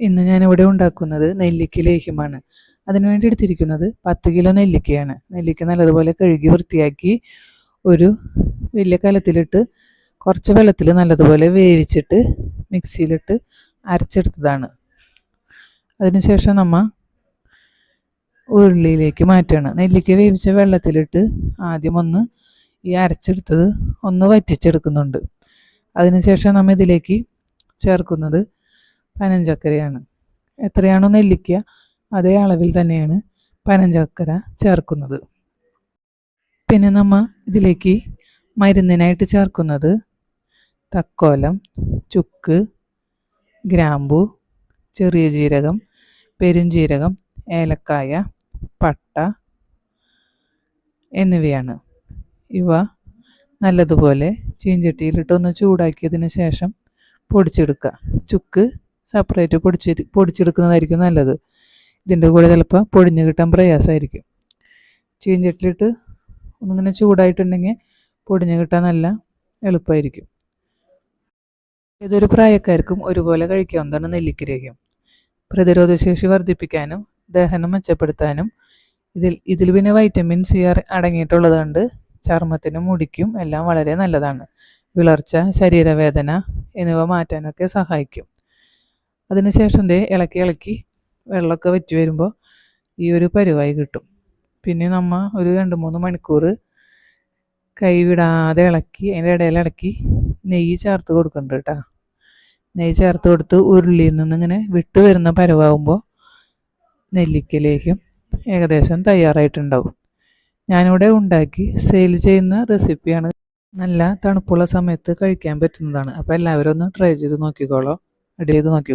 ഇന്ന് ഞാനിവിടെ ഉണ്ടാക്കുന്നത് നെല്ലിക്ക ലേഹ്യമാണ്. അതിനുവേണ്ടി എടുത്തിരിക്കുന്നത് 10 കിലോ നെല്ലിക്കയാണ്. നെല്ലിക്ക നല്ലതുപോലെ കഴുകി വൃത്തിയാക്കി ഒരു വലിയ കലത്തിലിട്ട് കുറച്ച് വെള്ളത്തിൽ നല്ലതുപോലെ വേവിച്ചിട്ട് മിക്സിയിലിട്ട് അരച്ചെടുത്തതാണ്. അതിനുശേഷം നമ്മൾ ഉരുളിയിലേക്ക് മാറ്റുകയാണ്. നെല്ലിക്ക വേവിച്ച വെള്ളത്തിലിട്ട് ആദ്യം ഒന്ന് ഈ അരച്ചെടുത്തത് ഒന്ന് വറ്റിച്ചെടുക്കുന്നുണ്ട്. അതിനുശേഷം നമ്മൾ ഇതിലേക്ക് ചേർക്കുന്നത് പനഞ്ചക്കരയാണ്. എത്രയാണോ നെല്ലിക്ക അതേ അളവിൽ തന്നെയാണ് പനഞ്ചക്കര ചേർക്കുന്നത്. പിന്നെ നമ്മൾ ഇതിലേക്ക് മരുന്നിനായിട്ട് ചേർക്കുന്നത് തക്കോലം, ചുക്ക്, ഗ്രാമ്പു, ചെറിയ ജീരകം, പെരുംജീരകം, ഏലക്കായ, പട്ട എന്നിവയാണ്. ഇവ നല്ലതുപോലെ ചീഞ്ചട്ടിയിലിട്ടൊന്ന് ചൂടാക്കിയതിന് ശേഷം പൊടിച്ചെടുക്കുക. ചുക്ക് സെപ്പറേറ്റ് പൊടിച്ചെടുക്കുന്നതായിരിക്കും നല്ലത്. ഇതിൻ്റെ കൂടെ ചിലപ്പോൾ പൊടിഞ്ഞ് കിട്ടാൻ പ്രയാസമായിരിക്കും. ചീഞ്ചട്ടിലിട്ട് ഒന്നിങ്ങനെ ചൂടായിട്ടുണ്ടെങ്കിൽ പൊടിഞ്ഞ് കിട്ടാൻ നല്ല എളുപ്പമായിരിക്കും. ഏതൊരു പ്രായക്കാർക്കും ഒരുപോലെ കഴിക്കാവുന്നതാണ് നെല്ലിക്കലേഹ്യം. പ്രതിരോധശേഷി വർദ്ധിപ്പിക്കാനും ദഹനം മെച്ചപ്പെടുത്താനും ഇതിൽ പിന്നെ വൈറ്റമിൻ സി അടങ്ങിയിട്ടുള്ളത് കൊണ്ട് ചർമ്മത്തിനും മുടിക്കും എല്ലാം വളരെ നല്ലതാണ്. വിളർച്ച, ശരീരവേദന എന്നിവ മാറ്റാനൊക്കെ സഹായിക്കും. അതിനുശേഷം ഇളക്കി വെള്ളമൊക്കെ വറ്റി വരുമ്പോൾ ഈ ഒരു പരുവായി കിട്ടും. പിന്നെ നമ്മൾ ഒരു 2-3 മണിക്കൂർ കൈവിടാതെ ഇളക്കി അതിൻ്റെ ഇടയിൽ ഇളക്കി നെയ്യ് ചേർത്ത് കൊടുക്കുന്നുണ്ട് കേട്ടോ. നെയ്യ് ചേർത്ത് കൊടുത്ത് ഉരുളിയിൽ നിന്നിങ്ങനെ വിട്ട് വരുന്ന പരുവാകുമ്പോൾ നെല്ലിക്ക ലേഹ്യം ഏകദേശം തയ്യാറായിട്ടുണ്ടാവും. ഞാനിവിടെ ഉണ്ടാക്കി സെയിൽ ചെയ്യുന്ന റെസിപ്പിയാണ്. നല്ല തണുപ്പുള്ള സമയത്ത് കഴിക്കാൻ പറ്റുന്നതാണ്. അപ്പോൾ എല്ലാവരും ഒന്ന് ട്രൈ ചെയ്ത് നോക്കിക്കോളൂ. ചെയ്ത് നോക്കി.